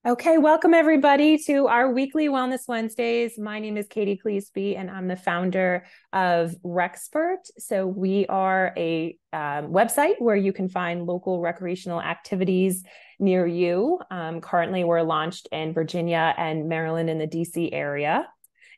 Okay, welcome everybody to our weekly Wellness Wednesdays. My name is Katie Cleesby, and I'm the founder of Rexpert. So we are a website where you can find local recreational activities near you. Currently, we're launched in Virginia and Maryland in the DC area.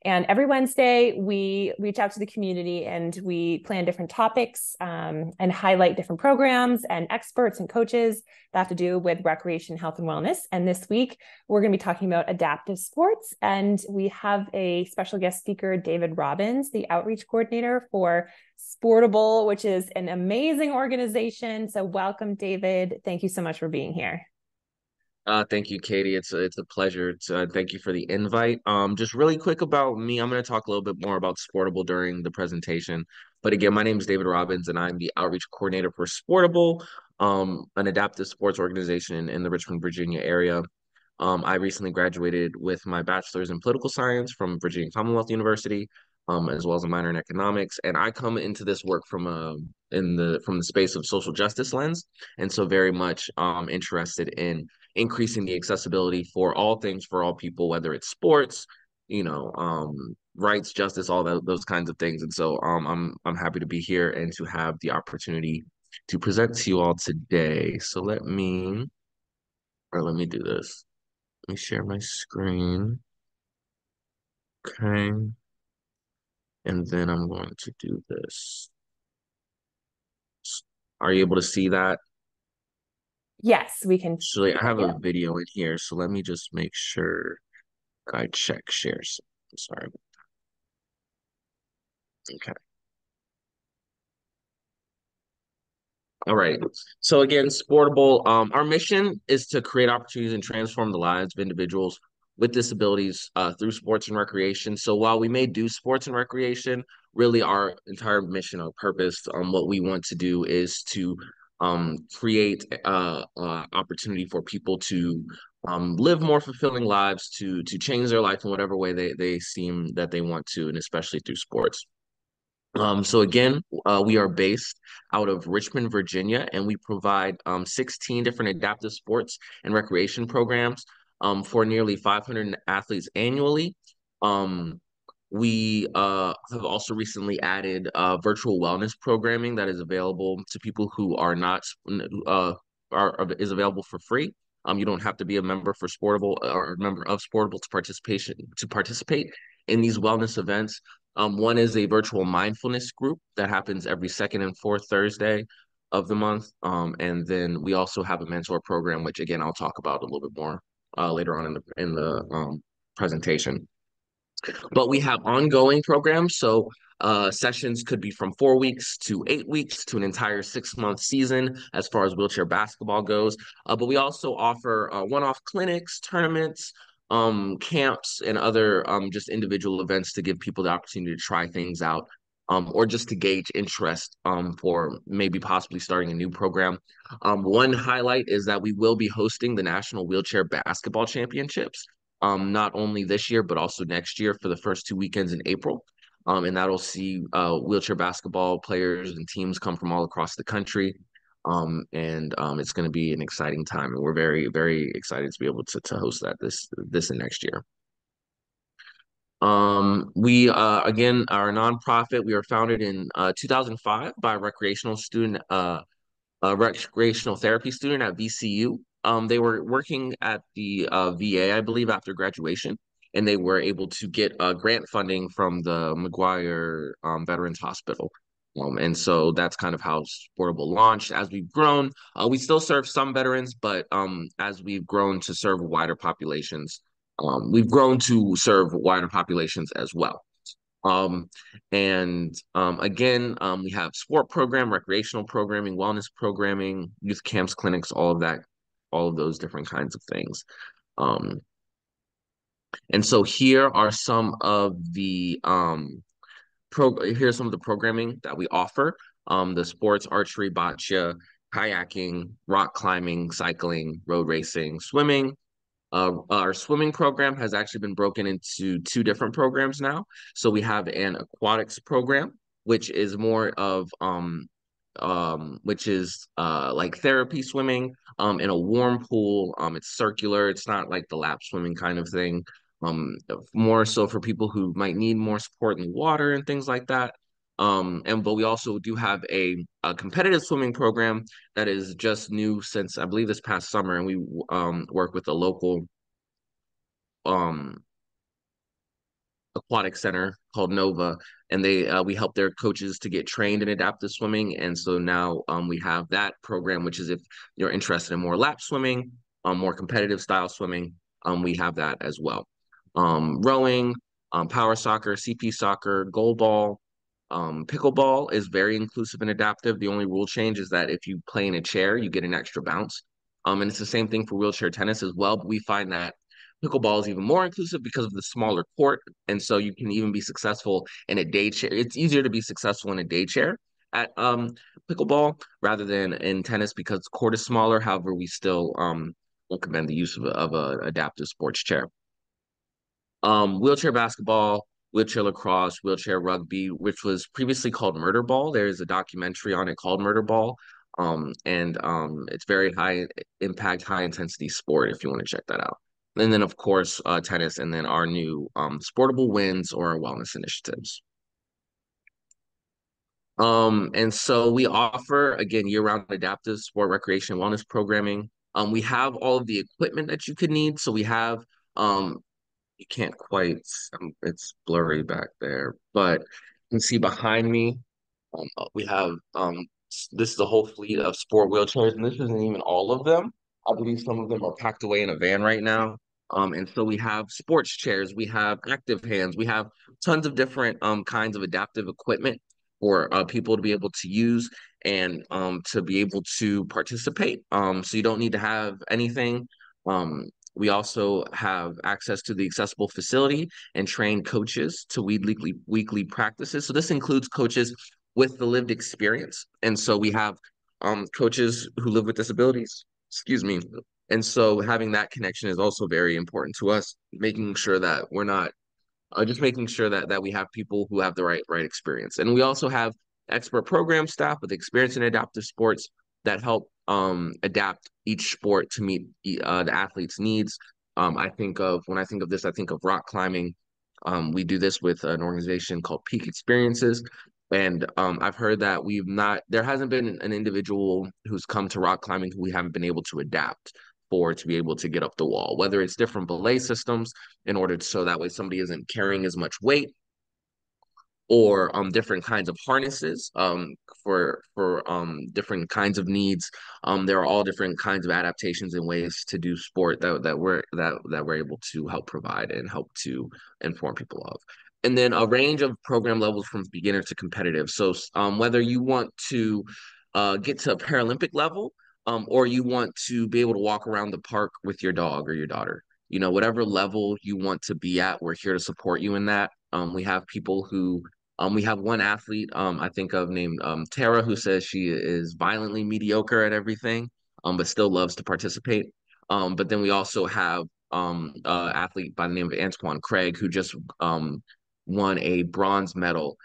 And every Wednesday, we reach out to the community and we plan different topics and highlight different programs and experts and coaches that have to do with recreation, health, and wellness. And this week, we're going to be talking about adaptive sports. And we have a special guest speaker, David Robbins, the outreach coordinator for Sportable, which is an amazing organization. So welcome, David. Thank you so much for being here. Thank you, Katie. It's a pleasure. Thank you for the invite. Just really quick about me. I'm going to talk a little bit more about Sportable during the presentation. But again, my name is David Robbins, and I'm the outreach coordinator for Sportable, an adaptive sports organization in the Richmond, Virginia area. I recently graduated with my bachelor's in political science from Virginia Commonwealth University, as well as a minor in economics. And I come into this work from the space of social justice lens, and so very much interested in increasing the accessibility for all things for all people, whether it's sports, rights, justice, those kinds of things. And so I'm happy to be here and to have the opportunity to present to you all today. So let me do this. Let me share my screen. Okay. And then I'm going to do this. Are you able to see that? Yes, we can Actually, see I that. have a Yeah. video in here, so let me just make sure I check shares. I'm sorry. Okay. All right. So again, Sportable, our mission is to create opportunities and transform the lives of individuals with disabilities through sports and recreation. So while we may do sports and recreation, really our entire mission or purpose, what we want to do is to create opportunity for people to live more fulfilling lives, to change their life in whatever way they seem that they want to, and especially through sports. So again, we are based out of Richmond, Virginia, and we provide 16 different adaptive sports and recreation programs for nearly 500 athletes annually. Um, we have also recently added virtual wellness programming that is available to people who are not is available for free. You don't have to be a member for Sportable or a member of Sportable to participate in these wellness events. One is a virtual mindfulness group that happens every second and fourth Thursday of the month. And then we also have a mentor program, which again I'll talk about a little bit more later on in the presentation. But we have ongoing programs, so sessions could be from 4 weeks to 8 weeks to an entire 6 month season as far as wheelchair basketball goes. But we also offer one-off clinics, tournaments, camps, and other just individual events to give people the opportunity to try things out. Or just to gauge interest for maybe possibly starting a new program. One highlight is that we will be hosting the National Wheelchair Basketball Championships, not only this year, but also next year for the first 2 weekends in April. And that'll see wheelchair basketball players and teams come from all across the country. And it's going to be an exciting time. And we're very, very excited to be able to host that this and next year. We again are a nonprofit. We were founded in 2005 by a recreational therapy student at VCU. They were working at the VA, I believe, after graduation, and they were able to get grant funding from the McGuire Veterans Hospital. And so that's kind of how Sportable launched. As we've grown, we still serve some veterans, but as we've grown to serve wider populations, we've grown to serve wider populations as well. Um, and again, we have sport program, recreational programming, wellness programming, youth camps, clinics, all of that, all of those different kinds of things. Um, and so here are some of the here's some of the programming that we offer. The sports, archery, bocce, kayaking, rock climbing, cycling, road racing, swimming. Our swimming program has actually been broken into two different programs now. So we have an aquatics program, which is more of which is like therapy swimming in a warm pool. It's circular. It's not like the lap swimming kind of thing. More so for people who might need more support in the water and things like that. And but we also do have a competitive swimming program that is just new since I believe this past summer, and we work with a local um aquatic center called Nova, and they we help their coaches to get trained in adaptive swimming. And so now we have that program, which is if you're interested in more lap swimming, more competitive style swimming, we have that as well. Rowing, power soccer, CP soccer, goalball, pickleball is very inclusive and adaptive. The only rule change is that if you play in a chair, you get an extra bounce. And it's the same thing for wheelchair tennis as well. But we find that pickleball is even more inclusive because of the smaller court, and so you can even be successful in a day chair. It's easier to be successful in a day chair at pickleball rather than in tennis because the court is smaller. However, we still recommend the use of a adaptive sports chair. Wheelchair basketball, wheelchair lacrosse, wheelchair rugby, which was previously called Murder Ball. There is a documentary on it called Murder Ball. And it's very high impact, high intensity sport if you want to check that out. And then, of course, tennis, and then our new Sportable wins or wellness initiatives. And so we offer, again, year-round adaptive sport, recreation, wellness programming. We have all of the equipment that you could need. So we have you can't quite, it's blurry back there, but you can see behind me, we have this is a whole fleet of sport wheelchairs, and this isn't even all of them. I believe some of them are packed away in a van right now. And so we have sports chairs, we have active hands, we have tons of different kinds of adaptive equipment for people to be able to use and to be able to participate. So you don't need to have anything. We also have access to the accessible facility and trained coaches to weekly practices. So this includes coaches with the lived experience. And so we have coaches who live with disabilities, excuse me. And so having that connection is also very important to us, making sure that we're not just making sure that we have people who have the right experience. And we also have expert program staff with experience in adaptive sports that help adapt each sport to meet the athlete's needs. I think of when I think of this, I think of rock climbing. We do this with an organization called Peak Experiences. And I've heard that there hasn't been an individual who's come to rock climbing who we haven't been able to adapt for to be able to get up the wall, whether it's different belay systems in order to, so that way somebody isn't carrying as much weight, or different kinds of harnesses for different kinds of needs. There are all different kinds of adaptations and ways to do sport that we're able to help provide and help to inform people of. And then a range of program levels from beginner to competitive. So whether you want to get to a Paralympic level, or you want to be able to walk around the park with your dog or your daughter, whatever level you want to be at, we're here to support you in that. We have people who we have one athlete I think of named Tara, who says she is violently mediocre at everything, but still loves to participate. But then we also have athlete by the name of Antoine Craig, who just won a bronze medal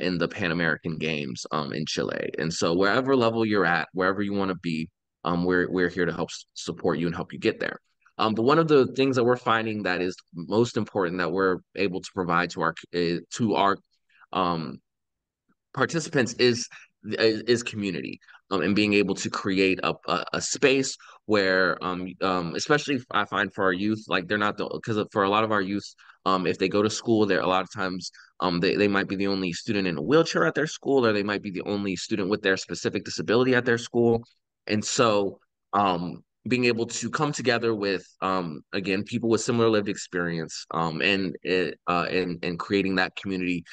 in the Pan American Games in Chile. And so wherever level you're at, wherever you want to be, we're here to help support you and help you get there. But one of the things that we're finding that is most important that we're able to provide to our um, participants is community, and being able to create a space where especially I find for our youth, like they're not because for a lot of our youth, if they go to school, there a lot of times they might be the only student in a wheelchair at their school, or they might be the only student with their specific disability at their school. And so being able to come together with again people with similar lived experience, and creating that community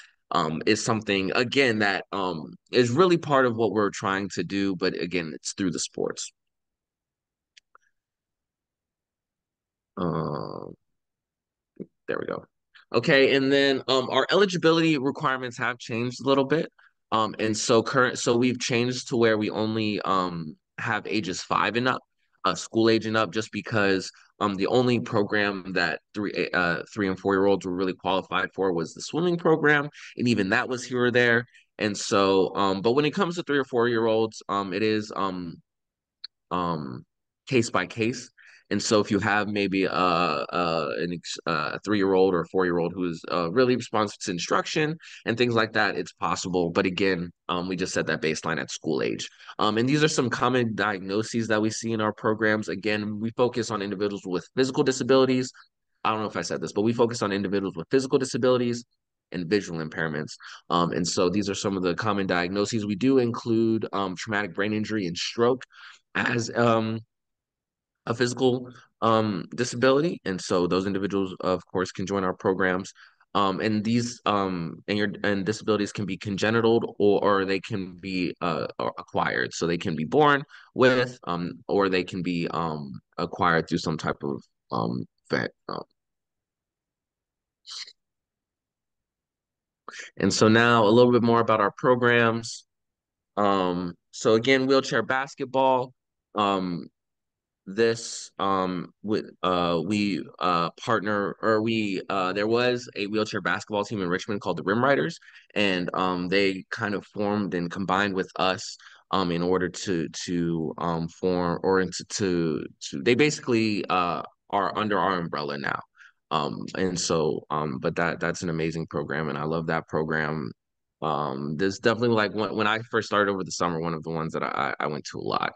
is something again that is really part of what we're trying to do, but again, it's through the sports. Uh, there we go. Okay, and then our eligibility requirements have changed a little bit. And so we've changed to where we only have ages 5 and up, school age and up, just because the only program that 3 and 4 year olds were really qualified for was the swimming program, and even that was here or there. And so, but when it comes to 3 or 4 year olds, it is um case by case. And so if you have maybe a 3 year old or a 4 year old who is really responsive to instruction and things like that, it's possible. But again, we just set that baseline at school age. And these are some common diagnoses that we see in our programs. Again, we focus on individuals with physical disabilities. I don't know if I said this, but we focus on individuals with physical disabilities and visual impairments. And so these are some of the common diagnoses. We do include traumatic brain injury and stroke as a physical disability, and so those individuals, of course, can join our programs. And these and disabilities can be congenital, or they can be acquired. So they can be born with, or they can be acquired through some type of vet. And so now a little bit more about our programs. So again, wheelchair basketball. Um, this with we partner or we there was a wheelchair basketball team in Richmond called the Rim Riders, and they kind of formed and combined with us in order to form or to they basically are under our umbrella now. And so but that's an amazing program, and I love that program. There's definitely like when I first started over the summer, one of the ones that I went to a lot.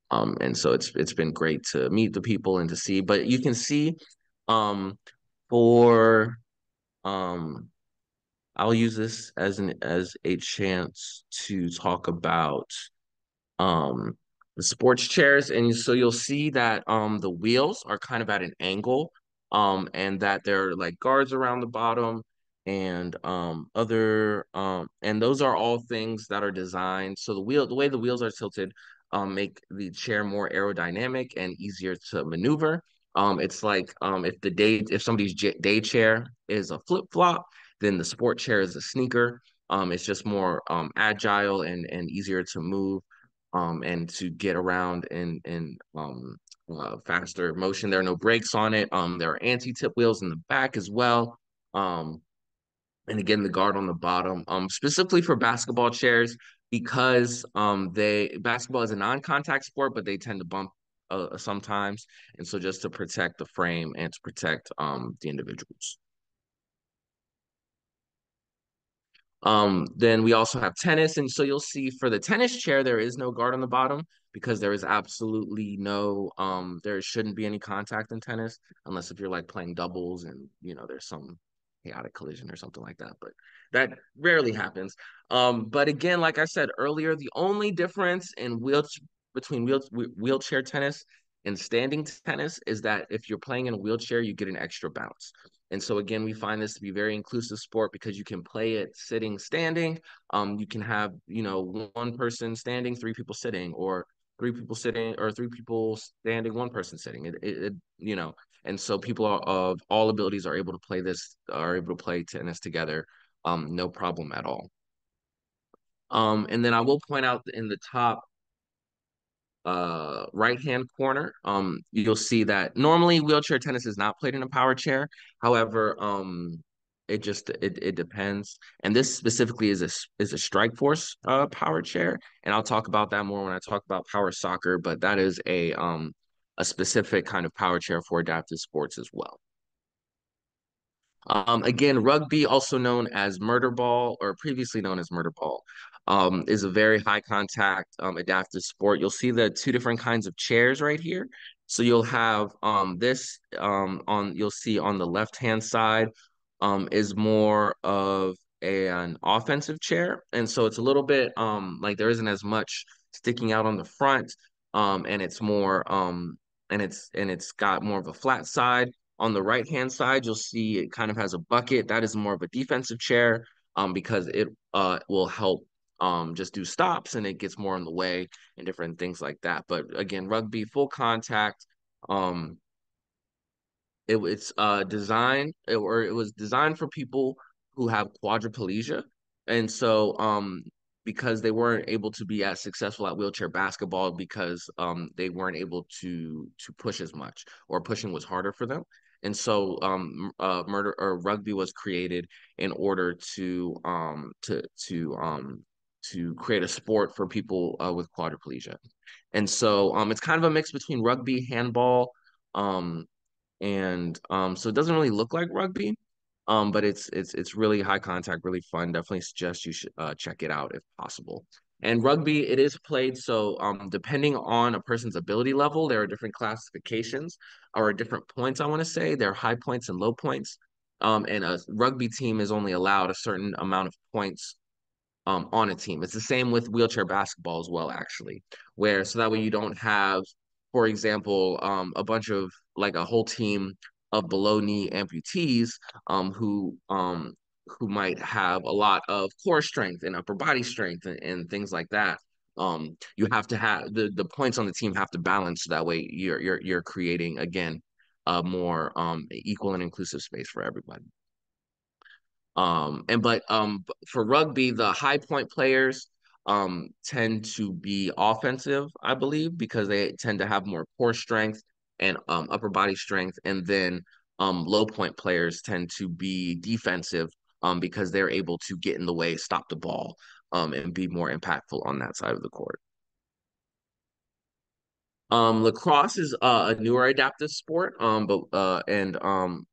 And so it's been great to meet the people and to see. But you can see, um, for um, I'll use this as a chance to talk about um the sports chairs, and so you'll see that the wheels are kind of at an angle, and that there are like guards around the bottom, and other and those are all things that are designed so the way the wheels are tilted make the chair more aerodynamic and easier to maneuver. It's like if somebody's day chair is a flip-flop, then the sport chair is a sneaker. It's just more agile and easier to move, and to get around in faster motion. There are no brakes on it. There are anti-tip wheels in the back as well. Um, and again, the guard on the bottom, specifically for basketball chairs, because they basketball is a non-contact sport, but they tend to bump sometimes, and so just to protect the frame and to protect the individuals. Then we also have tennis. And so you'll see for the tennis chair, there is no guard on the bottom because there is absolutely no, there shouldn't be any contact in tennis unless if you're like playing doubles and, there's some chaotic collision or something like that. But that rarely happens. But again, like I said earlier, the only difference in wheelchair tennis and standing tennis is that if you're playing in a wheelchair, you get an extra bounce. And so again, we find this to be very inclusive sport because you can play it sitting, standing. You can have, one person standing, 3 people sitting, or 3 people sitting, or 3 people standing, one person sitting. And so people of all abilities are able to play tennis together, no problem at all. And then I will point out in the top right hand corner, you'll see that normally wheelchair tennis is not played in a power chair. However, it depends. And this specifically is a Strike Force power chair, and I'll talk about that more when I talk about power soccer. But that is a specific kind of power chair for adaptive sports as well. Again, rugby, also known as murder ball or previously known as murder ball, is a very high contact adaptive sport. You'll see the 2 different kinds of chairs right here. So you'll have you'll see on the left hand side is more of an offensive chair. And so it's a little bit like there isn't as much sticking out on the front, and it's more and it's got more of a flat side. On the right hand side, you'll see it kind of has a bucket. That is more of a defensive chair, because it will help just do stops, and it gets more in the way and different things like that. But again, rugby, full contact. Um, it's designed, or it was designed for people who have quadriplegia, and so because they weren't able to be as successful at wheelchair basketball because they weren't able to push as much, or pushing was harder for them. And so murder or rugby was created in order to to create a sport for people with quadriplegia. And so it's kind of a mix between rugby, handball, um, and so it doesn't really look like rugby, but it's really high contact, really fun. Definitely suggest you should check it out if possible. And rugby, it is played so depending on a person's ability level, there are different classifications or different points. I want to say there are high points and low points. And a rugby team is only allowed a certain amount of points on a team. It's the same with wheelchair basketball as well, actually, where so that way you don't have, for example, a bunch of like a whole team of below knee amputees who might have a lot of core strength and upper body strength and things like that. You have to have the points on the team have to balance so that way you're creating again a more equal and inclusive space for everybody. But for rugby, the high point players tend to be offensive, I believe, because they tend to have more core strength and upper body strength. And then low point players tend to be defensive because they're able to get in the way, stop the ball, and be more impactful on that side of the court. Lacrosse is a newer adaptive sport, but and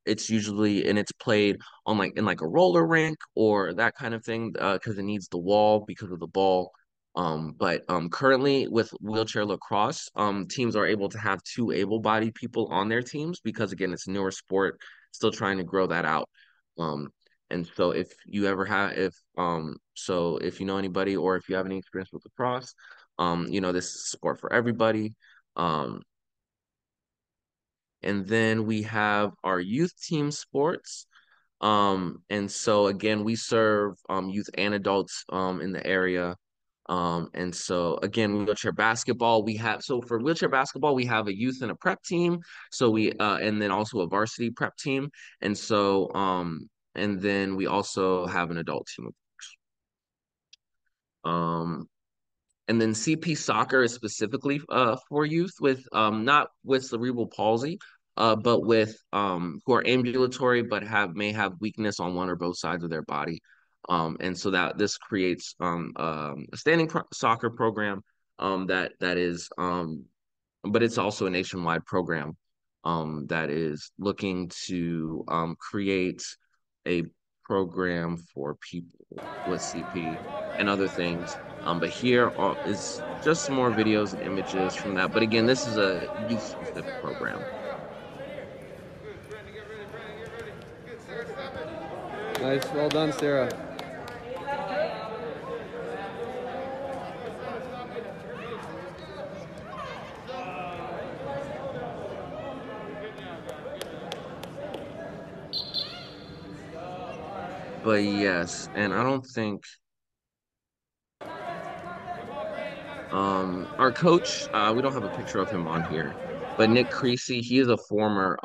it's usually and it's played on like in like a roller rink or that kind of thing, because it needs the wall because of the ball. But currently with wheelchair lacrosse, teams are able to have two able-bodied people on their teams because again, it's a newer sport, still trying to grow that out. Um, and so if you ever have if you know anybody or if you have any experience with lacrosse, this is a sport for everybody. um, and then we have our youth team sports. And so again, we serve youth and adults in the area. And so again, wheelchair basketball, for wheelchair basketball, we have a youth and a prep team. So and then also a varsity prep team. And so, and then we also have an adult team. Um, And then CP soccer is specifically for youth with not with cerebral palsy, but with who are ambulatory but may have weakness on one or both sides of their body. And so that this creates a soccer program that is but it's also a nationwide program that is looking to create a program for people with CP and other things. But here is just some more videos and images from that. But again, this is a youth specific program. Nice, well done, Sarah. But yes, and I don't think our coach, we don't have a picture of him on here, but Nick Creasy, he is a former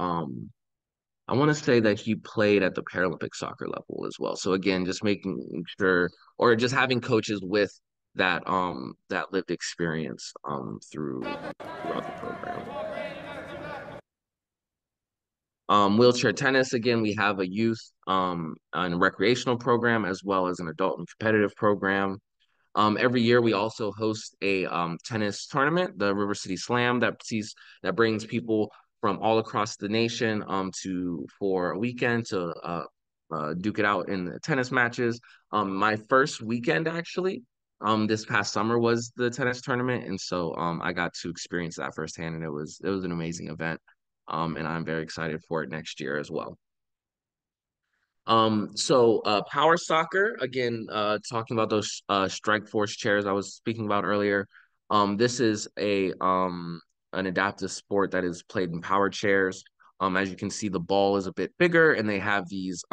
I want to say that he played at the Paralympic soccer level as well. So again, just making sure or just having coaches with that lived experience throughout the program. Wheelchair tennis, again, we have a youth and recreational program as well as an adult and competitive program. Every year we also host a tennis tournament, the River City Slam, that brings people from all across the nation for a weekend to duke it out in the tennis matches. My first weekend actually, this past summer was the tennis tournament, and so I got to experience that firsthand, and it was an amazing event. And I'm very excited for it next year as well. Power soccer, again, talking about those strike force chairs I was speaking about earlier. This is an adaptive sport that is played in power chairs. As you can see, the ball is a bit bigger and they have these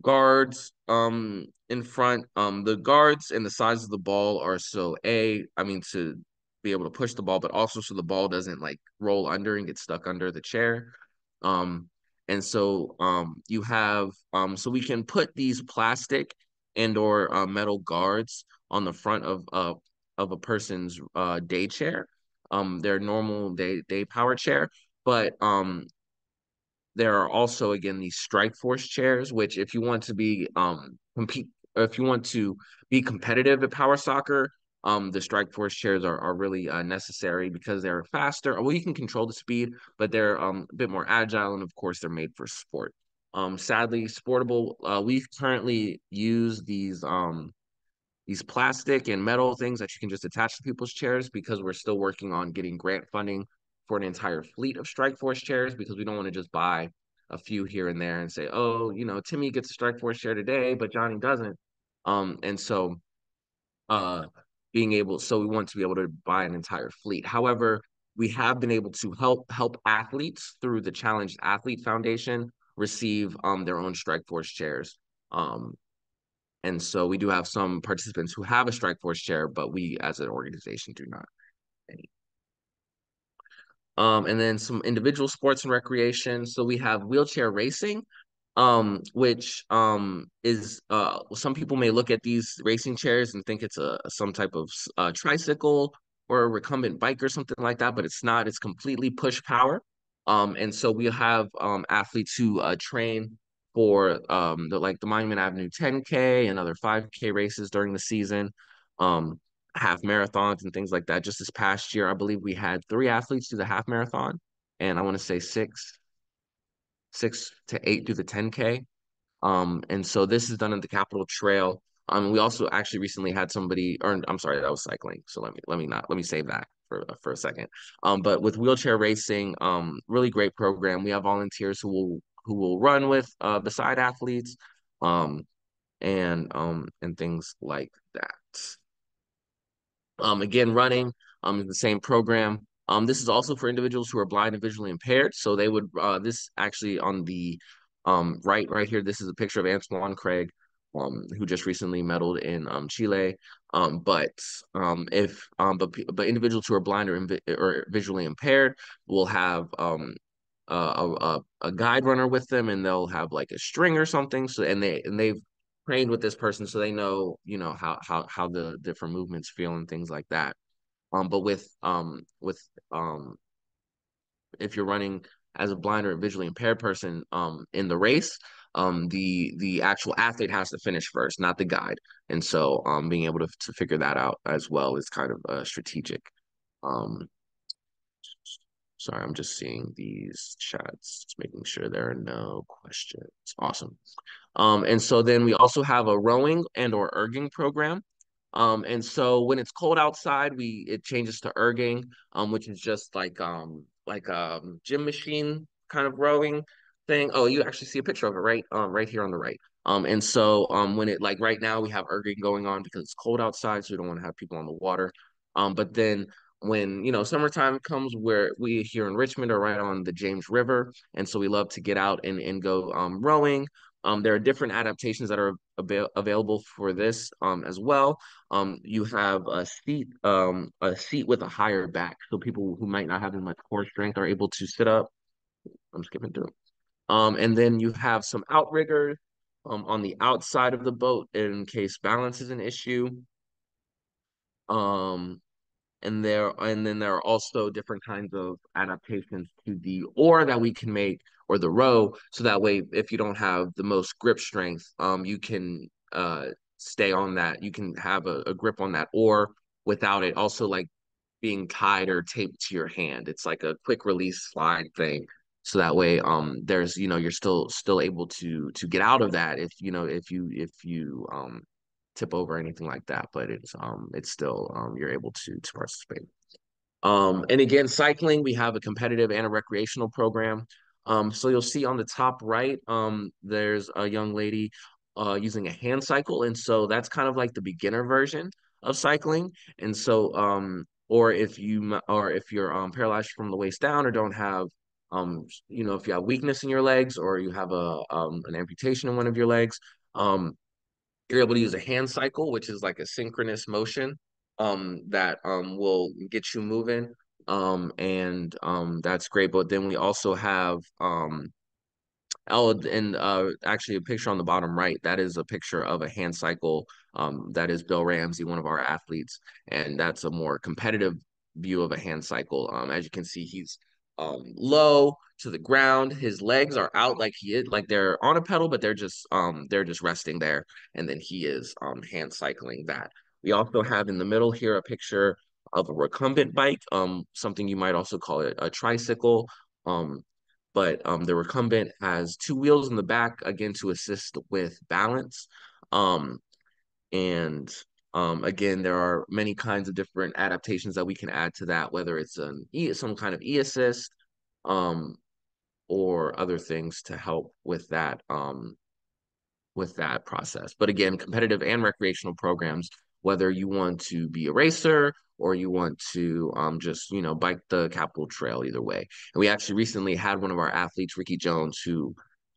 guards in front. The guards and the size of the ball are to be able to push the ball, but also so the ball doesn't like roll under and get stuck under the chair. Um and so you have so we can put these plastic and or metal guards on the front of a person's day chair. Their normal day power chair, but there are also again these strike force chairs, which if you want to be compete if you want to be competitive at power soccer, the strike force chairs are really necessary because they're faster. Well, you can control the speed, but they're a bit more agile, and of course, they're made for sport. Sadly, Sportable, we currently use these plastic and metal things that you can just attach to people's chairs because we're still working on getting grant funding for an entire fleet of strike force chairs because we don't want to just buy a few here and there and say, oh, Timmy gets a strike force chair today, but Johnny doesn't. And so uh so we want to be able to buy an entire fleet. However, we have been able to help athletes through the Challenged Athlete Foundation receive their own strike force chairs. And so we do have some participants who have a strike force chair, but we as an organization do not. And then some individual sports and recreation. So we have wheelchair racing, which is some people may look at these racing chairs and think it's some type of tricycle or a recumbent bike or something like that, but it's not. It's completely push power. And so we have athletes who train for the Monument Avenue 10K and other 5K races during the season. Half marathons and things like that. Just this past year, I believe we had 3 athletes do the half marathon, and I want to say six to eight do the 10K. And so this is done at the Capitol Trail. We also actually recently had somebody, or I'm sorry, that was cycling. So let me save that for a second. But with wheelchair racing, really great program. We have volunteers who will run with beside athletes, and things like that. Again, running the same program. This is also for individuals who are blind and visually impaired. So they would this actually on the right here. This is a picture of Antoine Craig, who just recently medaled in Chile. But individuals who are blind or visually impaired will have a guide runner with them, and they'll have like a string or something. So they've trained with this person so they know how the different movements feel and things like that. But with if you're running as a blind or visually impaired person in the race, the actual athlete has to finish first, not the guide. And so being able to figure that out as well is kind of strategic. um Sorry, I'm just seeing these chats, just making sure there are no questions. Awesome. And so then we also have a rowing and or erging program. And so when it's cold outside, it changes to erging, which is just like gym machine kind of rowing thing. Oh, you actually see a picture of it right here on the right. And so when it like right now we have erging going on because it's cold outside, so we don't want to have people on the water. But then when summertime comes, where we here in Richmond are right on the James River, and so we love to get out and go rowing. There are different adaptations that are available for this as well. You have a seat with a higher back, so people who might not have as much core strength are able to sit up. I'm skipping through. And then you have some outriggers on the outside of the boat in case balance is an issue. Um, and then there are also different kinds of adaptations to the oar that we can make, or the row, so that way if you don't have the most grip strength, you can stay on that. You can have a grip on that oar without it also like being tied or taped to your hand. It's like a quick release slide thing. So that way there's you're still able to get out of that if you tip over or anything like that, but it's still you're able to participate. And again, cycling, we have a competitive and a recreational program. So you'll see on the top right, there's a young lady using a hand cycle, and so that's kind of like the beginner version of cycling. And so or if you're paralyzed from the waist down, or don't have if you have weakness in your legs, or you have an amputation in one of your legs, you're able to use a hand cycle, which is like a synchronous motion that will get you moving. And that's great. But then we also have actually a picture on the bottom right. That is a picture of a hand cycle. That is Bill Ramsey, one of our athletes, and that's a more competitive view of a hand cycle. As you can see, he's low to the ground. His legs are out like he is, like they're on a pedal, but they're just resting there. And then he is hand cycling that. We also have in the middle here a picture of a recumbent bike, something you might also call it a tricycle. But the recumbent has two wheels in the back, again, to assist with balance. And again, there are many kinds of different adaptations that we can add to that, whether it's some kind of e-assist, um, or other things to help with that process. But again, competitive and recreational programs, whether you want to be a racer or you want to just, bike the Capitol Trail, either way. And we actually recently had one of our athletes, Ricky Jones, who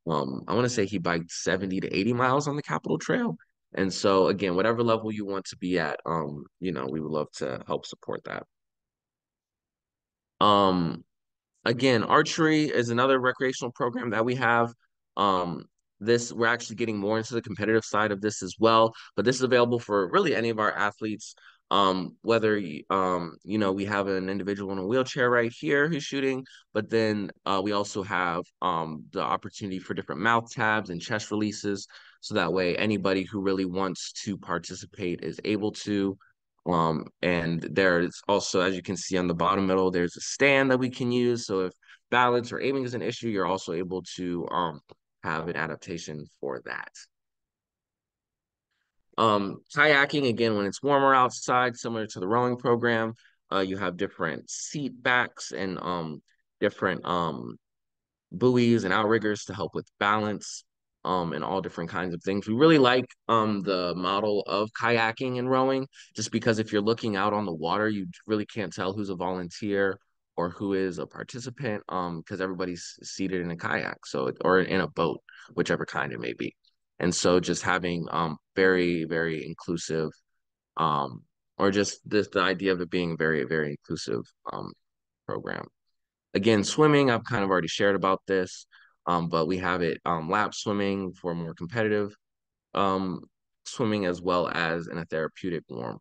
I want to say he biked 70 to 80 miles on the Capitol Trail. And so again, whatever level you want to be at, we would love to help support that. Um, Again, archery is another recreational program that we have. Um, we're actually getting more into the competitive side of this as well, but this is available for really any of our athletes. Whether we have an individual in a wheelchair right here who's shooting, but then we also have the opportunity for different mouth tabs and chest releases, so that way anybody who really wants to participate is able to. And there's also, as you can see on the bottom middle, there's a stand that we can use. So if balance or aiming is an issue, you're also able to have an adaptation for that. Kayaking, again, when it's warmer outside, similar to the rowing program, you have different seat backs and different buoys and outriggers to help with balance, and all different kinds of things. We really like the model of kayaking and rowing, just because if you're looking out on the water, you really can't tell who's a volunteer or who is a participant, because everybody's seated in a kayak, or in a boat, whichever kind it may be. And so just having very, very inclusive, um, or just the idea of it being very, very inclusive program. Again, swimming, I've kind of already shared about this, but we have it lap swimming for more competitive swimming, as well as in a therapeutic warm.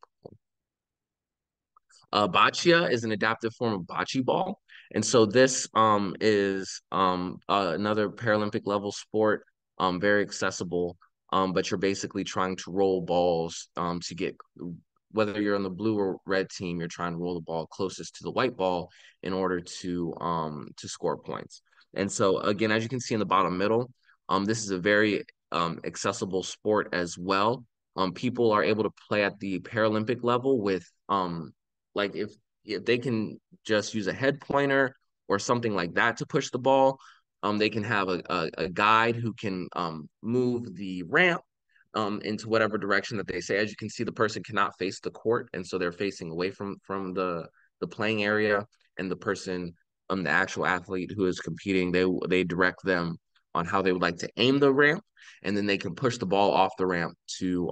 Boccia is an adaptive form of bocce ball. And so this is another Paralympic level sport, very accessible, but you're basically trying to roll balls to get, whether you're on the blue or red team, you're trying to roll the ball closest to the white ball in order to score points. And so again, as you can see in the bottom middle, this is a very accessible sport as well. People are able to play at the Paralympic level with like if they can just use a head pointer or something like that to push the ball, they can have a guide who can move the ramp into whatever direction that they say. As you can see, the person cannot face the court, and so they're facing away from the playing area, and the person, the actual athlete who is competing, they direct them on how they would like to aim the ramp, and then they can push the ball off the ramp to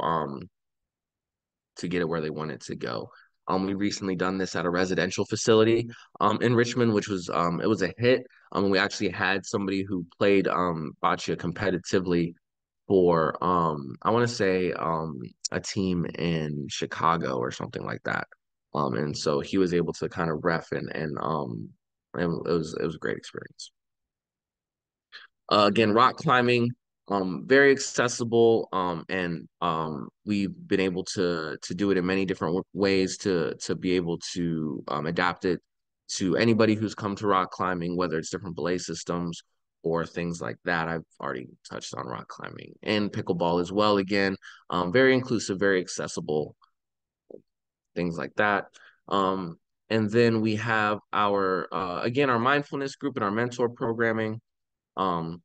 get it where they want it to go. We recently done this at a residential facility in Richmond, which was it was a hit. We actually had somebody who played bocce competitively for I want to say a team in Chicago or something like that. And so he was able to kind of ref and it was a great experience. Again, rock climbing, very accessible, and we've been able to do it in many different ways to be able to adapt it to anybody who's come to rock climbing, whether it's different belay systems or things like that. I've already touched on rock climbing and pickleball as well. Again, very inclusive, very accessible, things like that. And then we have our again, our mindfulness group and our mentor programming. Um,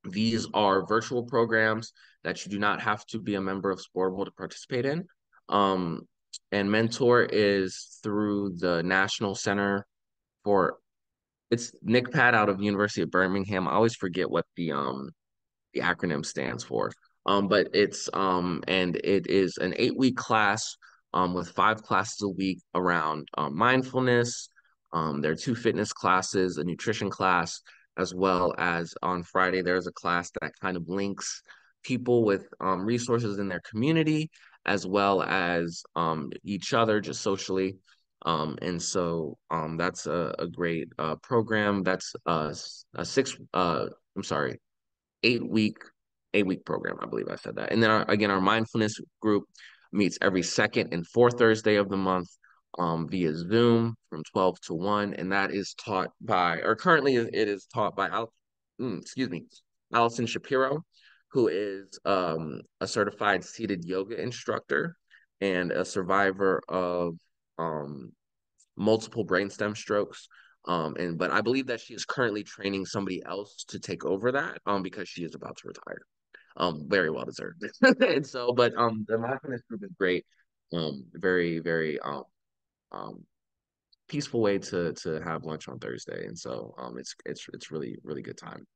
these are virtual programs that you do not have to be a member of Sportable to participate in. And Mentor is through the National Center for, it's NICPAD out of University of Birmingham. I always forget what the acronym stands for. But it's and it is an 8-week class with 5 classes a week around mindfulness. There are 2 fitness classes, a nutrition class, as well as on Friday there's a class that kind of links people with resources in their community, as well as each other just socially. And so that's a great program. That's a six I'm sorry, 8 week 8 week program. I believe I said that. And then again, our mindfulness group meets every second and fourth Thursday of the month via Zoom from 12 to 1. And that is taught by, or currently it is taught by excuse me, Allison Shapiro, who is a certified seated yoga instructor and a survivor of um, multiple brainstem strokes. But I believe that she is currently training somebody else to take over that because she is about to retire. Very well deserved. And so, but the mindfulness group is great. Very, very um peaceful way to have lunch on Thursday. And so it's really, really good time.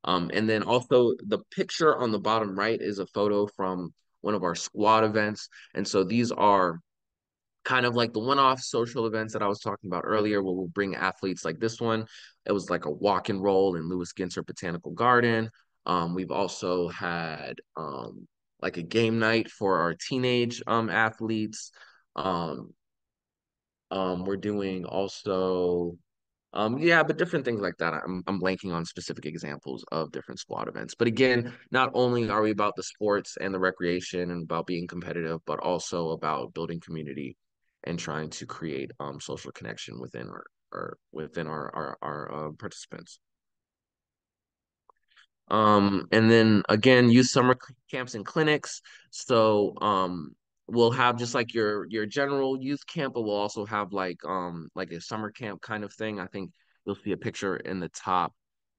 And then also the picture on the bottom right is a photo from one of our squad events. And so these are kind of like the one-off social events that I was talking about earlier, where we'll bring athletes like this one. It was like a walk and roll in Lewis Ginter Botanical Garden. We've also had like a game night for our teenage athletes. Um, we're doing also yeah, but different things like that. I'm blanking on specific examples of different squad events. But again, not only are we about the sports and the recreation and about being competitive, but also about building community and trying to create social connection within our participants. And then again, youth summer camps and clinics. So we'll have just like your general youth camp, but we'll also have like a summer camp kind of thing. I think you'll see a picture in the top.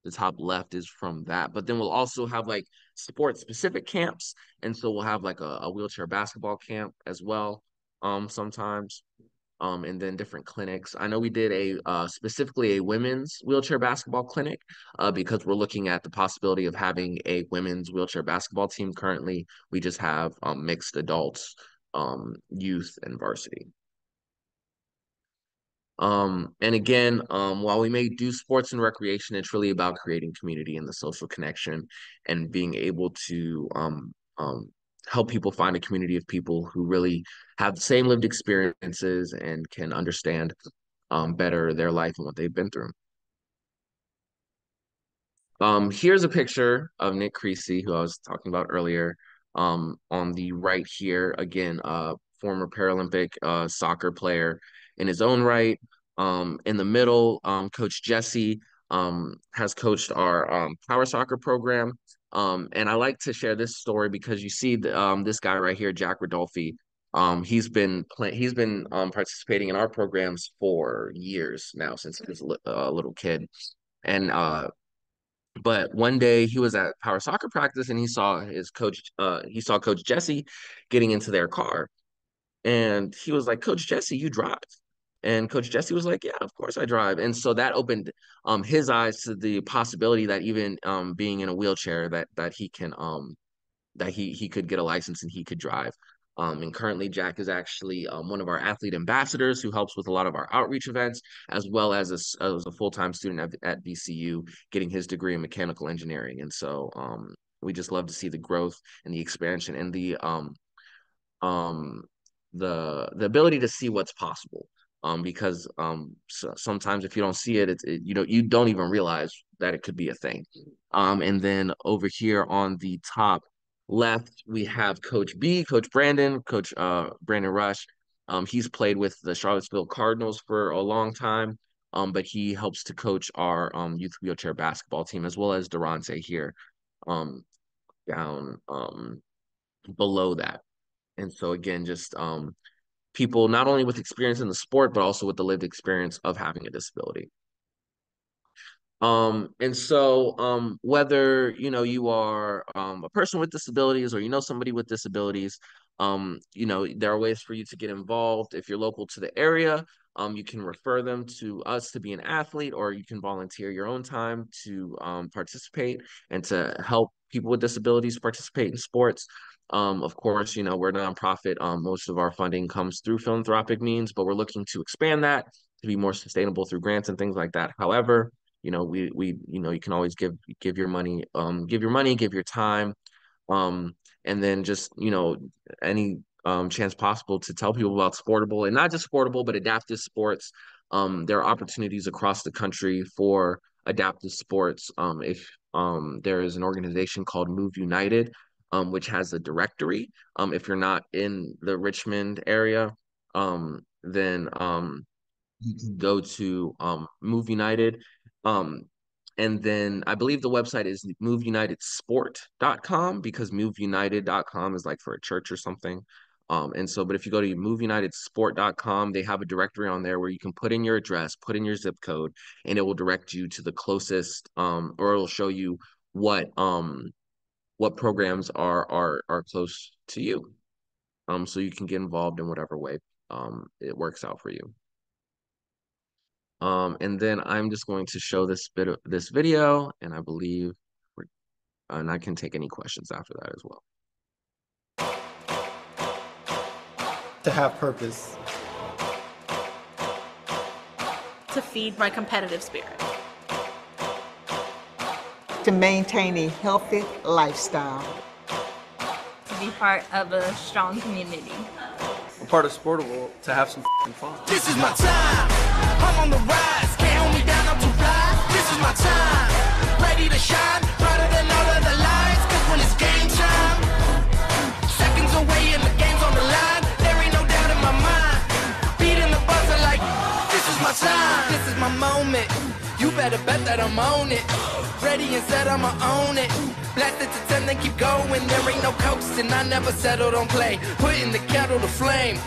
The top left is from that. But then we'll also have like sports specific camps. And so we'll have like a wheelchair basketball camp as well, sometimes and then different clinics. I know we did specifically a women's wheelchair basketball clinic because we're looking at the possibility of having a women's wheelchair basketball team. Currently, we just have mixed adults, youth, and varsity. And again, while we may do sports and recreation, it's really about creating community and the social connection and being able to help people find a community of people who really have the same lived experiences and can understand better their life and what they've been through. Here's a picture of Nick Creasy, who I was talking about earlier. On the right here, again, former Paralympic soccer player in his own right. In the middle, Coach Jesse has coached our power soccer program. And I like to share this story because you see this guy right here, Jack Rodolfi. He's been participating in our programs for years now since he was a little kid. And but one day he was at power soccer practice and he saw Coach Jesse getting into their car. And he was like, Coach Jesse, you drive. And Coach Jesse was like, yeah, of course I drive. And so that opened his eyes to the possibility that even being in a wheelchair that he can that he could get a license and he could drive. And currently, Jack is actually one of our athlete ambassadors who helps with a lot of our outreach events, as well as a full-time student at VCU getting his degree in mechanical engineering. And so we just love to see the growth and the expansion and um, the ability to see what's possible. Because sometimes if you don't see it, you don't even realize that it could be a thing. And then over here on the top left, we have Coach B, Coach Brandon, Coach Brandon Rush. He's played with the Charlottesville Cardinals for a long time, but he helps to coach our youth wheelchair basketball team as well as Durante here um, down below that. And so again, just people not only with experience in the sport, but also with the lived experience of having a disability. And so whether you are a person with disabilities or somebody with disabilities, there are ways for you to get involved. If you're local to the area, you can refer them to us to be an athlete, or you can volunteer your own time to participate and to help people with disabilities participate in sports. Of course, we're a nonprofit. Most of our funding comes through philanthropic means, but we're looking to expand that to be more sustainable through grants and things like that. However, you can always give your money, give your time, and then just any chance possible to tell people about Sportable, and not just Sportable, but adaptive sports. There are opportunities across the country for adaptive sports. If there is an organization called Move United, which has a directory. If you're not in the Richmond area, then you can go to Move United. Um, and then I believe the website is moveunitedsport.com, because moveunited.com is like for a church or something. And so, but if you go to moveunitedsport.com, they have a directory on there where you can put in your address, put in your zip code, and it will direct you to the closest, or it'll show you what programs are close to you. So you can get involved in whatever way it works out for you. And then I'm just going to show this bit of this video, and I believe and I can take any questions after that as well. To have purpose. To feed my competitive spirit. To maintain a healthy lifestyle. To be part of a strong community. I'm part of Sportable to have some fun. This is my time. I'm on the rise. Can't hold me down, I'm too fly. This is my time. Ready to shine. Brighter than all of the lights. Cause when it's game time, seconds away and the game's on the line. There ain't no doubt in my mind. Beating the buzzer like, this is my time. This is my moment. You better bet that I'm on it. Ready and set, I'ma own it. Blast it to 10, then keep going. There ain't no coasting, I never settled on play. Putting the kettle to flame.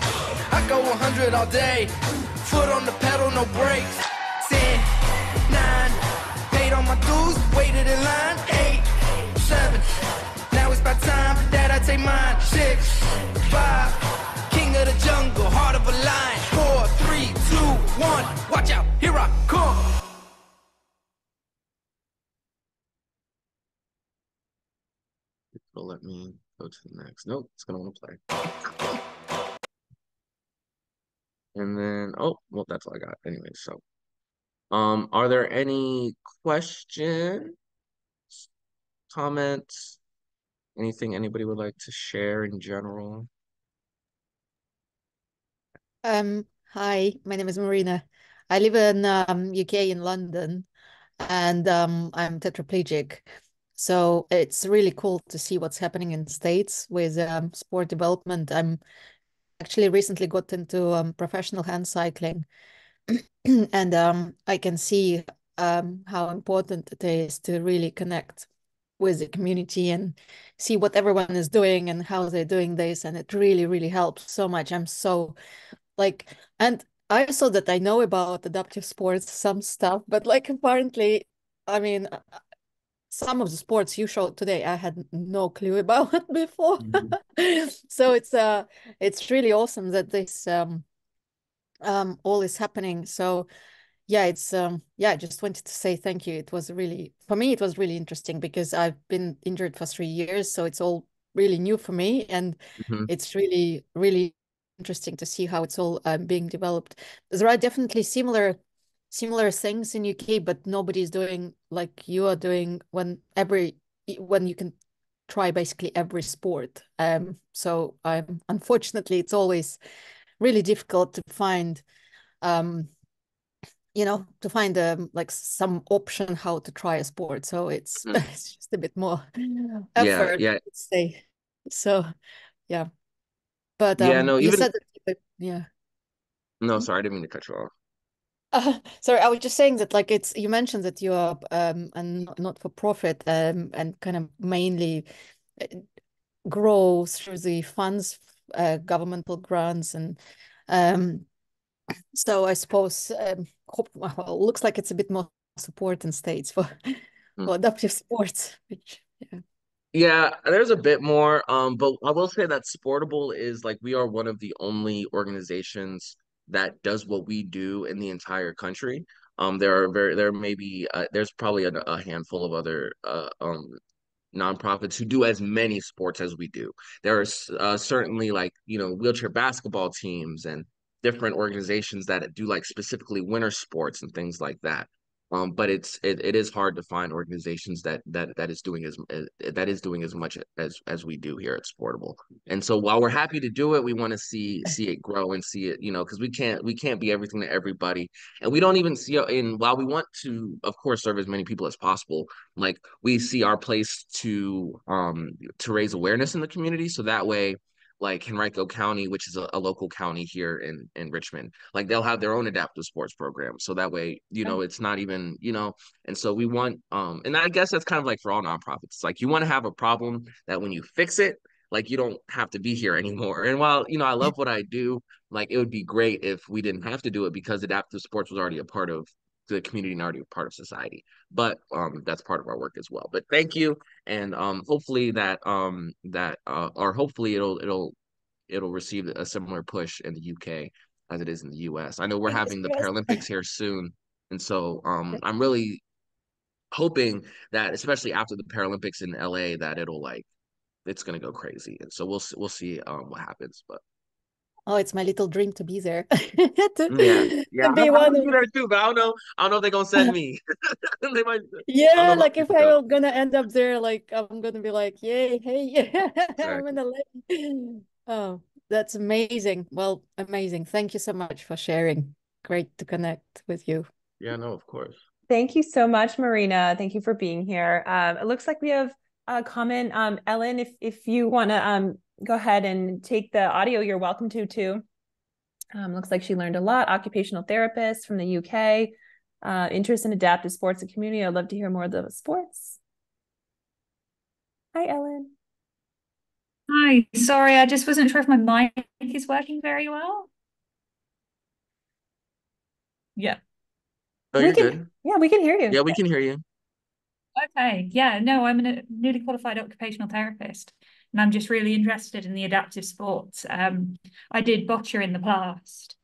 I go 100 all day. Foot on the pedal, no brakes. 10, 9, paid all my dues, waited in line. 8, 7, now it's my time that I take mine. 6, 5, king of the jungle, heart of a lion. 4, 3, 2, 1, watch out, here I come. It'll let me go to the next. Nope, it's gonna want to play. And then, oh, well, that's all I got. Anyway, so, are there any questions, comments, anything anybody would like to share in general? Hi, my name is Marina. I live in UK in London, and I'm tetraplegic. So it's really cool to see what's happening in States with sport development. I'm actually recently got into professional hand cycling, and I can see how important it is to really connect with the community and see what everyone is doing and how they're doing this. And it really, really helps so much. I'm so like, and I saw that I know about adaptive sports, some stuff, but like apparently, I mean, some of the sports you showed today, I had no clue about before. So it's really awesome that this all is happening. So yeah, it's yeah, I just wanted to say thank you. It was really, for me, it was really interesting because I've been injured for 3 years, so it's all really new for me, and it's really, really interesting to see how it's all being developed. There are definitely similar things in UK, but nobody's doing like you are doing when you can try basically every sport. So unfortunately it's always really difficult to find to find like some option how to try a sport. So it's it's just a bit more effort, Yeah. let's say. So yeah. But Yeah, no, you even said that, yeah. no, sorry, I didn't mean to cut you off. Sorry, I was just saying that like you mentioned that you are a not for profit and kind of mainly uh, grow through the funds, governmental grants, and so I suppose well, looks like it's a bit more support in states for adaptive sports, which yeah. Yeah, there's a bit more, but I will say that Sportable is like we are one of the only organizations that does what we do in the entire country. There may be there's probably a handful of other nonprofits who do as many sports as we do. There are certainly like wheelchair basketball teams and different organizations that do like specifically winter sports and things like that. But it is hard to find organizations that is doing as much as we do here at Sportable. And so while we're happy to do it, we want to see it grow and see it, because we can't be everything to everybody, and we don't even see. And while we want to, of course, serve as many people as possible, like we see our place to raise awareness in the community, so that way, like Henrico County, which is a local county here in Richmond, like they'll have their own adaptive sports program. So that way, it's not even, and so we want, and I guess that's kind of like for all nonprofits. It's like you want to have a problem that when you fix it, like you don't have to be here anymore. And while, I love what I do, like it would be great if we didn't have to do it because adaptive sports was already a part of the community and already a part of society. But that's part of our work as well. But thank you. And hopefully or hopefully it'll receive a similar push in the UK as it is in the US. I know we're having the Paralympics here soon, and so I'm really hoping that, especially after the Paralympics in LA, that it's gonna go crazy. And so we'll see what happens. But Oh, it's my little dream to be there. yeah, To I be want one to of be there too, but I don't know if they're gonna send me. They might. I don't yeah, know if like if people go. I'm gonna end up there, like I'm gonna be like, yay, hey, I'm Exactly. in LA. Oh, that's amazing. Well, amazing. Thank you so much for sharing. Great to connect with you. Yeah, no, of course. Thank you so much, Marina. Thank you for being here. It looks like we have a comment. Ellen, if you want to go ahead and take the audio, you're welcome to too. Looks like she learned a lot. Occupational therapist from the UK. Interest in adaptive sports and community. I'd love to hear more of the sports. Hi, Ellen. Hi, sorry, I just wasn't sure if my mic is working very well. Yeah. Oh, you're good. Yeah, we can hear you. Yeah, we can hear you. Okay. Yeah, no, I'm a newly qualified occupational therapist, and I'm just really interested in the adaptive sports. I did boccia in the past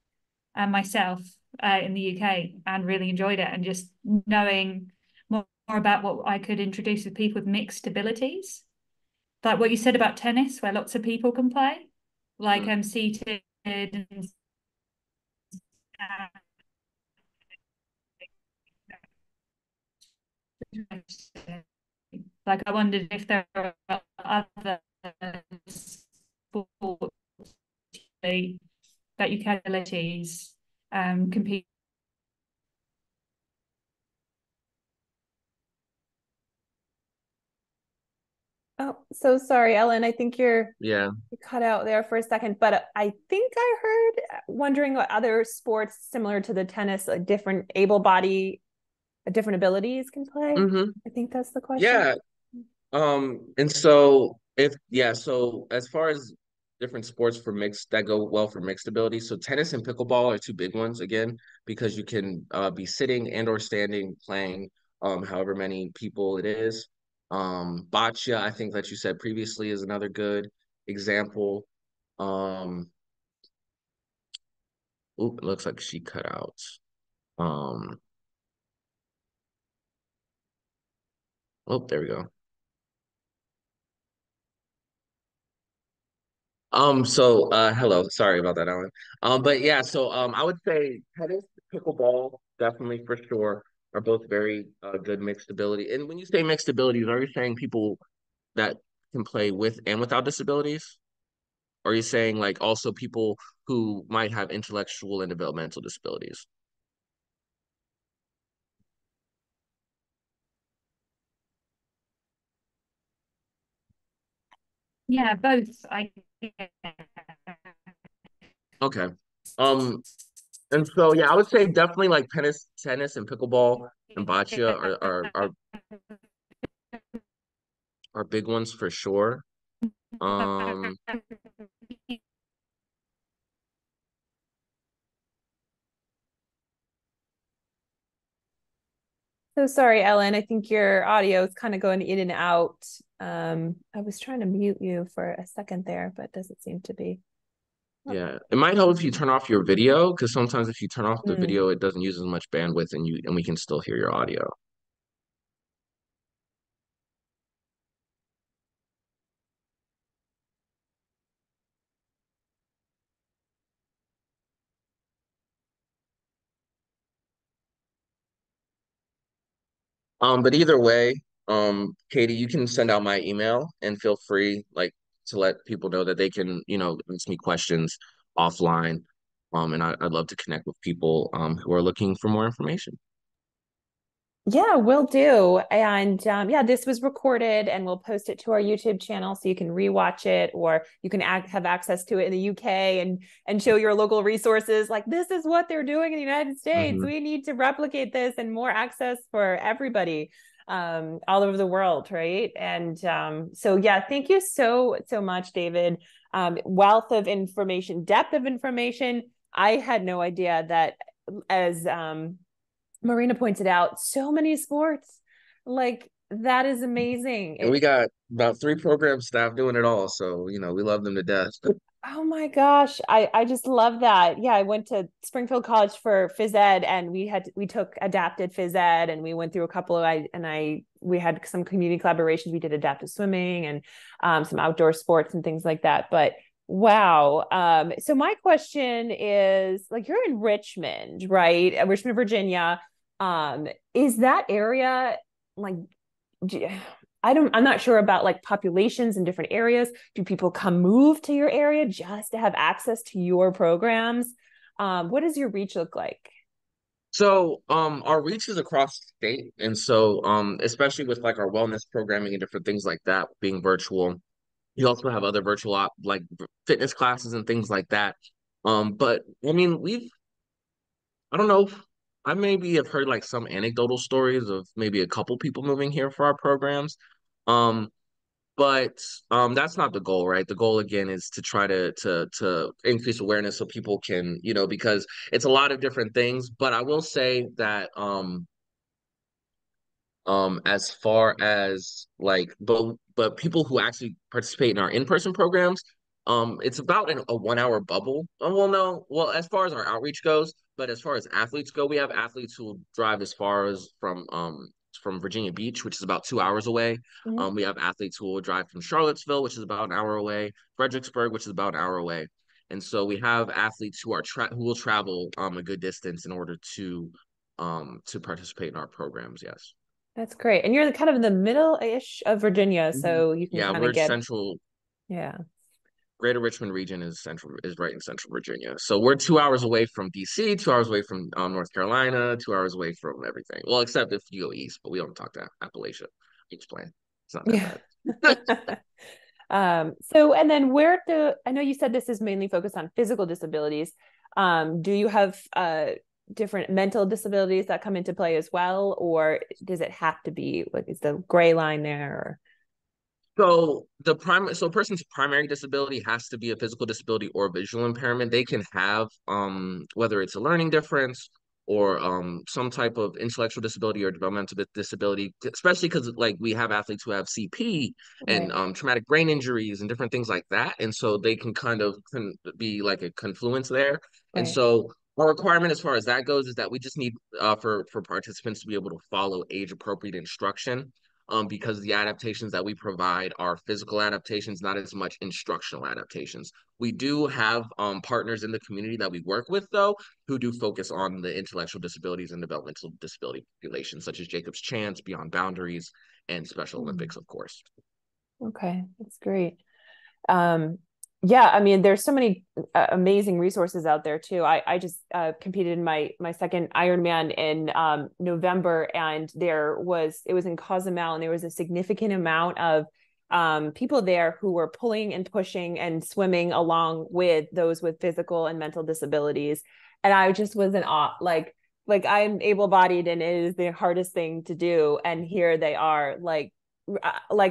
myself in the UK and really enjoyed it, and just knowing more about what I could introduce with people with mixed abilities. Like what you said about tennis, where lots of people can play, like seated and like I wondered if there are other sports that you can abilities compete. Oh, so sorry, Ellen. I think you cut out there for a second, but I think I heard wondering what other sports similar to the tennis, like different different abilities can play. I think that's the question. Yeah. And so so as far as different sports for mixed that go well for mixed ability, so tennis and pickleball are two big ones again, because you can be sitting and or standing playing however many people it is. Boccia, I think that you said previously, is another good example. Oop, it looks like she cut out. Um, oh, there we go. Hello, sorry about that, Alan. But yeah, so I would say tennis, pickleball, definitely for sure, are both very good mixed ability. And when you say mixed abilities, are you saying people that can play with and without disabilities? Or are you saying like also people who might have intellectual and developmental disabilities? Yeah, both. Okay. Um, and so yeah, I would say definitely like tennis and pickleball and boccia are big ones for sure. Um, So sorry, Ellen. I think your audio is kind of going in and out. I was trying to mute you for a second there, but it doesn't seem to be. yeah, it might help if you turn off your video, because sometimes if you turn off the Mm. video, it doesn't use as much bandwidth, and we can still hear your audio. But either way, Katie, you can send out my email and feel free like to let people know that they can, ask me questions offline. And I'd love to connect with people who are looking for more information. Yeah, will do. And yeah, this was recorded and we'll post it to our YouTube channel so you can rewatch it, or you can have access to it in the UK and show your local resources like this is what they're doing in the United States. Mm-hmm. We need to replicate this and more access for everybody all over the world, right? And so yeah, thank you so much, David. Wealth of information, depth of information. I had no idea that as Marina pointed out, so many sports. Like that is amazing. And we got about 3 program staff doing it all. So, we love them to death. Oh my gosh. I just love that. Yeah, I went to Springfield College for phys ed and we took adapted phys ed and we went through a couple of we had some community collaborations. We did adaptive swimming and some outdoor sports and things like that. But wow. So my question is like you're in Richmond, right? Richmond, Virginia. Is that area like I'm not sure about like populations in different areas. Do people move to your area just to have access to your programs? What does your reach look like? So, our reach is across the state. And so, especially with like our wellness programming and different things like that being virtual, you also have other virtual like fitness classes and things like that. But I mean, I don't know, I maybe have heard like some anecdotal stories of maybe a couple people moving here for our programs. Um, but that's not the goal, right? The goal again is to try to increase awareness so people can, because it's a lot of different things. But I will say that as far as like but people who actually participate in our in-person programs, it's about a 1 hour bubble. Well, no, well, as far as our outreach goes, but as far as athletes go, we have athletes who drive as far as from Virginia Beach, which is about 2 hours away. Mhm. We have athletes who will drive from Charlottesville, which is about an hour away, Fredericksburg, which is about an hour away. And so we have athletes who will travel a good distance in order to participate in our programs. Yes. That's great. And you're kind of in the middle-ish of Virginia, Mhm. so you can Yeah, kind of we're get, central. yeah. Greater Richmond region is right in central Virginia. So we're 2 hours away from DC, 2 hours away from North Carolina, 2 hours away from everything. Well, except if you go east, but we don't talk to Appalachia. Each plan. It's not that Yeah. bad. So, and then I know you said this is mainly focused on physical disabilities. Do you have different mental disabilities that come into play as well? Or does it have to be like, is the gray line there? Or... So a person's primary disability has to be a physical disability or a visual impairment. They can have whether it's a learning difference or some type of intellectual disability or developmental disability, especially because like we have athletes who have CP and Right. traumatic brain injuries and different things like that. And so they can kind of be like a confluence there. And Right. so our requirement as far as that goes is that we just need for participants to be able to follow age appropriate instruction, because the adaptations that we provide are physical adaptations, not as much instructional adaptations. We do have partners in the community that we work with, though, who do focus on the intellectual disabilities and developmental disability populations, such as Jacob's Chance, Beyond Boundaries, and Special Olympics, of course. Okay, that's great. Um, yeah, I mean, there's so many amazing resources out there too. I just competed in my second Ironman in November, and it was in Cozumel, and there was a significant amount of people there who were pulling and pushing and swimming along with those with physical and mental disabilities, and I just was in awe. Like I'm able-bodied, and it is the hardest thing to do, and here they are, like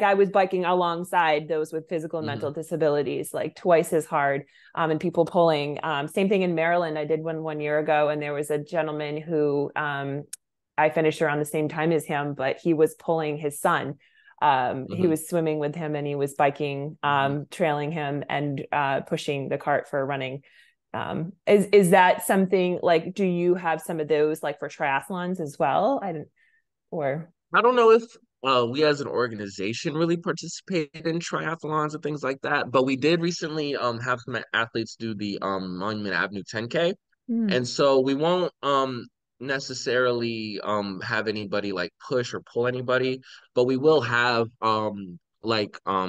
I was biking alongside those with physical and mental disabilities, like twice as hard, and people pulling. Same thing in Maryland. I did one year ago, and there was a gentleman who I finished around the same time as him, but he was pulling his son. He was swimming with him, and he was biking, trailing him, and pushing the cart for running. Is that something like? Do you have some of those like for triathlons as well? I don't know if we as an organization really participate in triathlons and things like that, but we did recently have some athletes do the Monument Avenue 10K. And so we won't necessarily have anybody like push or pull anybody, but we will have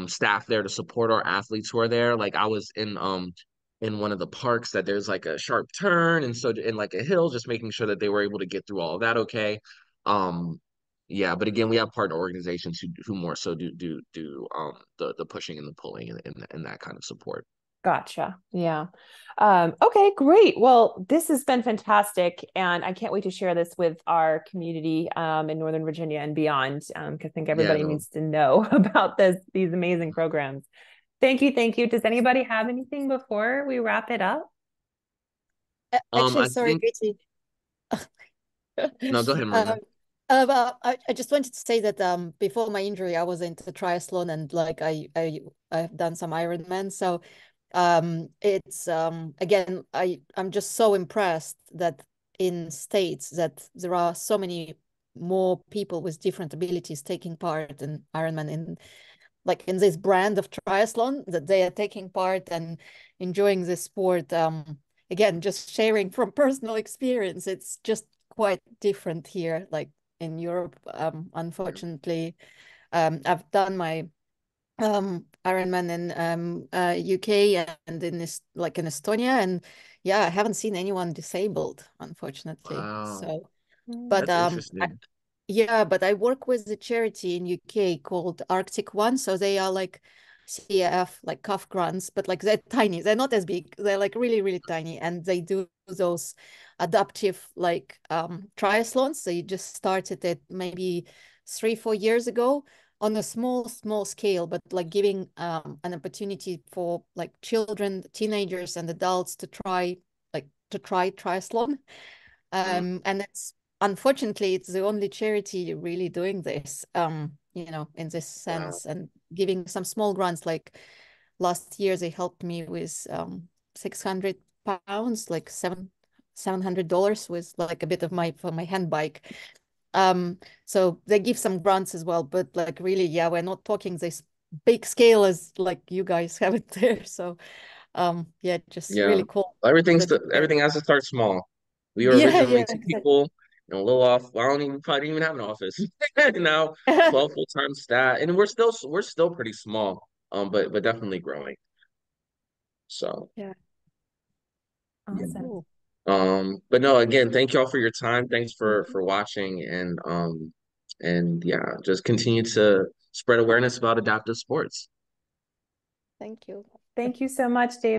staff there to support our athletes who are there. Like I was in one of the parks that there's like a sharp turn and so in like a hill, just making sure that they were able to get through all of that okay. Um yeah, but again, we have partner organizations who more so do the pushing and the pulling and that kind of support. Gotcha. Yeah. Okay, great. Well, this has been fantastic. And I can't wait to share this with our community in Northern Virginia and beyond, because I think Yeah, everybody no. needs to know about these amazing programs. Thank you. Thank you. Does anybody have anything before we wrap it up? Actually, I sorry, think Katie. no, go ahead, Marina. But I just wanted to say that before my injury, I was into triathlon and like I've done some Ironman. So it's again I'm just so impressed that in states that there are so many more people with different abilities taking part in Ironman in like in this brand of triathlon, that they are taking part and enjoying this sport. Again, just sharing from personal experience, it's just quite different here. Like in Europe, unfortunately, I've done my Ironman in UK and in this like in Estonia, and yeah, I haven't seen anyone disabled, unfortunately. Wow, So, but that's I, interesting. yeah, but I work with a charity in UK called Arctic One. So they are like CAF, like calf grants, but like they're tiny. They're not as big. They're like really, really tiny. And they do those adaptive like triathlons. They just started it maybe 3, 4 years ago on a small scale, but like giving an opportunity for like children, teenagers and adults to try triathlon. Mm, And it's unfortunately it's the only charity really doing this, in this wow. sense, and giving some small grants. Like last year, they helped me with 600 pounds, like $700 with like a bit of my hand bike. So they give some grants as well, but like really, yeah, we're not talking this big scale as like you guys have it there. So yeah, just Yeah, really cool everything's that you're everything has to start small. We were yeah, originally yeah, two exactly. people and a little off. Well, I don't even probably didn't even have an office. Now 12 full-time staff, and we're still pretty small. But definitely growing. So Yeah. yeah. Awesome. Cool. But no, again, thank y'all for your time. Thanks for Mhm. for watching and yeah, just continue to spread awareness about adaptive sports. Thank you. Thank you so much, Dave.